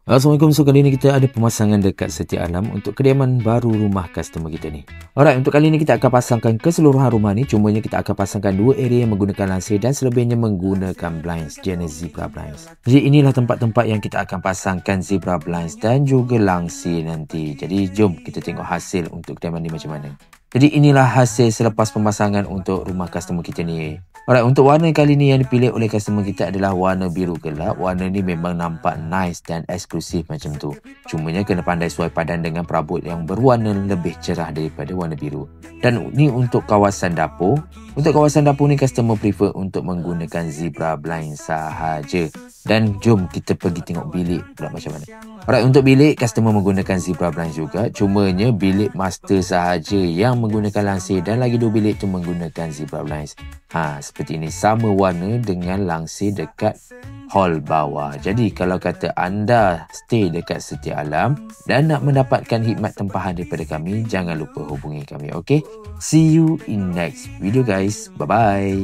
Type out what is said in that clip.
Assalamualaikum. So kali ni kita ada pemasangan dekat Setia Alam untuk kediaman baru rumah customer kita ni. Alright, untuk kali ni kita akan pasangkan keseluruhan rumah ni. Cumanya kita akan pasangkan dua area yang menggunakan lansir dan selebihnya menggunakan blinds, jenis zebra blinds. Jadi inilah tempat-tempat yang kita akan pasangkan zebra blinds dan juga lansir nanti. Jadi jom kita tengok hasil untuk kediaman ni macam mana. Jadi inilah hasil selepas pemasangan untuk rumah customer kita ni. Alright, untuk warna kali ni yang dipilih oleh customer kita adalah warna biru gelap. Warna ni memang nampak nice dan eksklusif macam tu. Cumanya kena pandai sesuai padan dengan perabot yang berwarna lebih cerah daripada warna biru. Dan ni untuk kawasan dapur. Untuk kawasan dapur ni customer prefer untuk menggunakan zebra blind sahaja. Dan jom kita pergi tengok bilik pula macam mana. Alright, untuk bilik customer menggunakan zebra blind juga. Cumanya bilik master sahaja yang menggunakan lansir dan lagi dua bilik tu menggunakan zebra blinds. Seperti ini, sama warna dengan langsir dekat hall bawah. Jadi kalau kata anda stay dekat Setia Alam dan nak mendapatkan khidmat tempahan daripada kami, jangan lupa hubungi kami, okay? See you in next video guys. Bye-bye.